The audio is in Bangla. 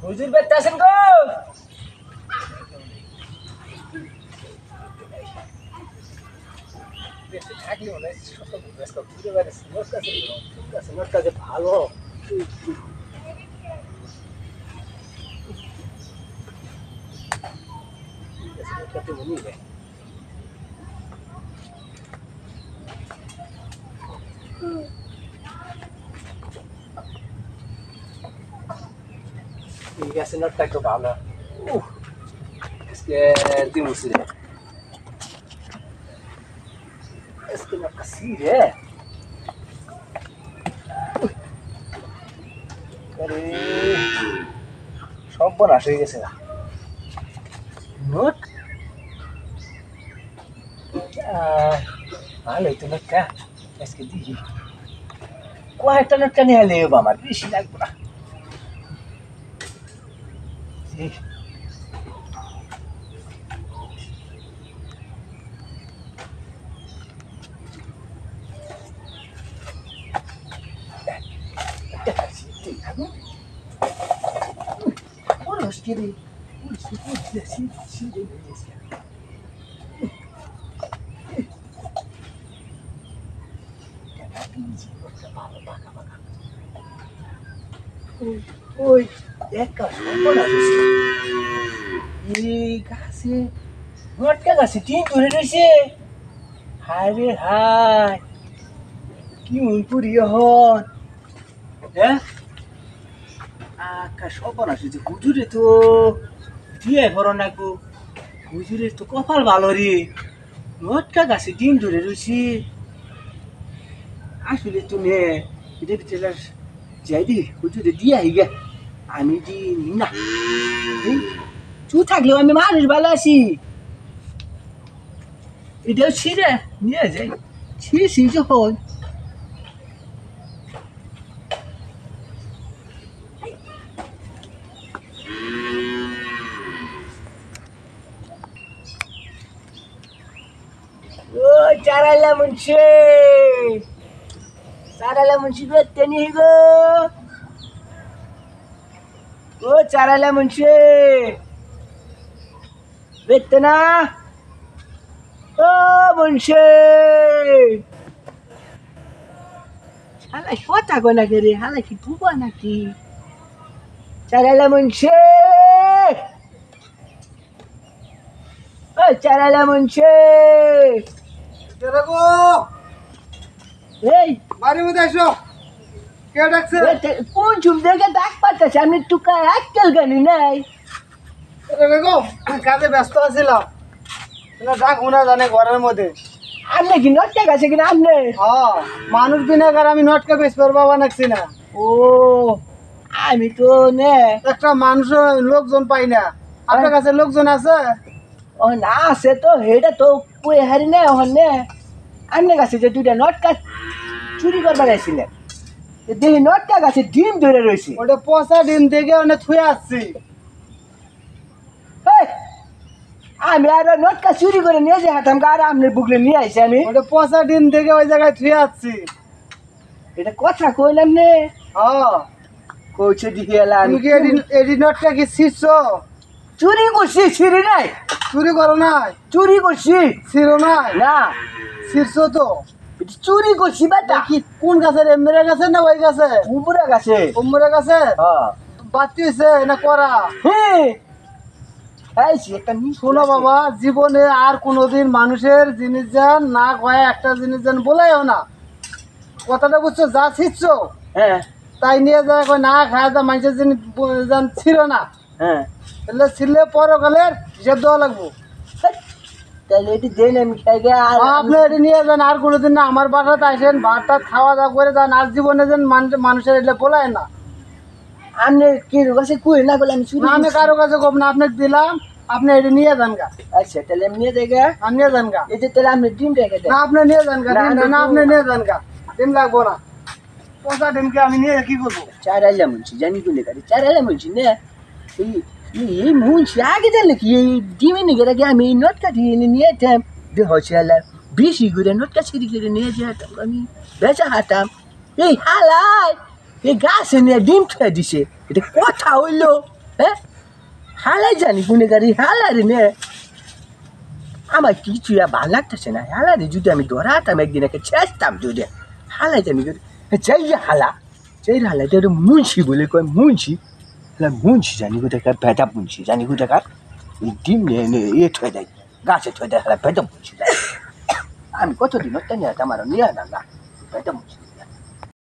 হুজুর বেতে আসেন গো। থাকলে মনে হয় ঘুরে বেড়াচ্ছি। নোট কাছে ভালো। ঠিক আছে, নোটটা একটু ভালো। আজকে দিমুছি রে, আজকে নোটটা সি রে। আরে সব বনাশ হয়ে গেছে না নোট। ভালোই তো নোটটা, আজকে দিই কয়েকটা নোটটা নিয়ে এলে আমার বেশি লাগবে না। ওই একটা সম্পনা এই গাছে নোটটা গাছে টিন ধরে রয়েছে। হায় রে হায়, কি করি এখন? হ্যাঁ, আকা সপনা শুধু হুজুরে তো দিয়ে ভরো না গো। হুজুরের তো কপাল ভালো রে, নোটটা গাছে টিন ধরে রয়েছে। আসলে তুমি এটা ভিতরে যাই দি হুজুরে দিয়ে আই গে, আমি দি না। চু থাকলেও আমি মানুষ ভালো আছি। এটাও ছিঁড়ে নিয়ে যাই, ছিঁড়ছি যখন। ও চারালা মুন্সি, চারালা মুন্সি বেতে নিয়ে গো। ও চারালা মুন্সি বেতে না। ও মুন্সি হালাই কথা কয় না রে, হালাই কি বুবা নাকি? চারালা মুন্সি, ও চারালা মুন্সি। এই বাড়ির মধ্যে আসো, কে ডাকছে? কোন চুপ দেখে ডাক পাঠাচ্ছে? আমি টুকা আজকাল গানি নাই। বেগম কাজে ব্যস্ত আছিলাম, ডাক শোনা জানে ঘরের মধ্যে। আপনি কি নটটা গেছে কিনা আপনি? হ্যাঁ, মানুষ বিনাকার আমি নটকে বেশ বাবা নাকছি না। ও আমি তো নে একটা মানুষ লোকজন পাই না। আপনার কাছে লোকজন আছে? ও না আছে তো, হেটা তো কই হারি না ওখান নে। আপনার কাছে যে দুইটা নটকা চুরি করবার আসছিলেন, দেখি নটকা গাছে ডিম ধরে রয়েছে। ওটা পচা ডিম থেকে অনেক থুয়ে আসছি। এই, আমি আর নটকা চুরি করে নিয়ে যে হাতাম আর আপনার বুকলে নিয়ে আসছি আমি। ওটা পচা ডিম থেকে ওই জায়গায় থুয়ে আসছি। এটা কথা কইলাম নে। হ্যাঁ, কইছে দিকে এলাম। তুমি কি এডি নটটা কি ছিড়ছ? চুরি করছি, ছিঁড়ি নাই। চুরি করো নাই? চুরি করছি ছিড়ো নাই? না, ছিড়ছ তো। এটা চুরি করছি বেটা। কি কোন গাছের এমরে গাছে না ওই গাছে? উপরে গাছে। উমরে গাছে হ্যাঁ বাতি হয়েছে না করা? হ্যাঁ, একটা শোনো বাবা, জীবনে আর কোনোদিন মানুষের জিনিস যান না কয়ে একটা জিনিস যান বলেও না। কথাটা বুঝছো? যা ছিটছো হ্যাঁ তাই নিয়ে যায় কয় না খায়, যা মানুষের জিনিস যান ছিল না। হ্যাঁ, তাহলে ছিললে পরকালের হিসেব দেওয়া লাগবো। তাহলে এটি দেন আমি খাই গে। আর আপনি এটি নিয়ে যান, আর কোনোদিন না আমার বাসাতে আসেন, ভাত টাত খাওয়া দাওয়া করে যান। আর জীবনে যেন মানুষের এটা বলায় না। আপনি কি কাছে কই না বলে আমি চুরি না, আমি করছি? কারো কাছে কব না, আপনাকে দিলাম, আপনি এটি নিয়ে যান গা। আচ্ছা তাহলে আমি নিয়ে যাই গে। আর নিয়ে যান গা। এই যে তাহলে আপনি ডিম রেখে দেন। না, আপনি নিয়ে যান গা। না, ডিম না, না, আপনি নিয়ে যান গা। ডিম লাগবো না। পচা ডিমকে আমি নিয়ে কি করবো? চার আইলা মুন্সি জানি কোনে গাড়ি চার আইলা মুন্সি না। এই মুন্সি আগে জানলে কি এই ডিমে নিয়ে গেলে আমি নোট কাটিয়ে নিয়ে যেতাম। হচ্ছে বেশি করে নোট কাছিরি করে নিয়ে যেতাম আমি, বেচা হাতাম। এই হালাই এই গাছে নিয়ে ডিম খেয়ে দিছে, এটা কথা হইলো? হ্যাঁ হালাই জানি কোনে গাড়ি হালারে নে আমার কিছু ভালো লাগতেছে না হালারে যদি আমি ধরাতাম একদিন একে ছেঁচতাম যদি হালাই জানি যাই হালা সেই হালাটা মুন্সি বলে কয় মুন্সি মুন্সি জানি কোথাকার ভেদা মুন্সি জানি কোথাকার এই ডিম নিয়ে থয়ে দেয় গাছে থয়ে দেয় হালা ভেদা মুন্সি আমি কতদিন নিয়ে আমার নিয়ে আনা না ভেদা মুন্সি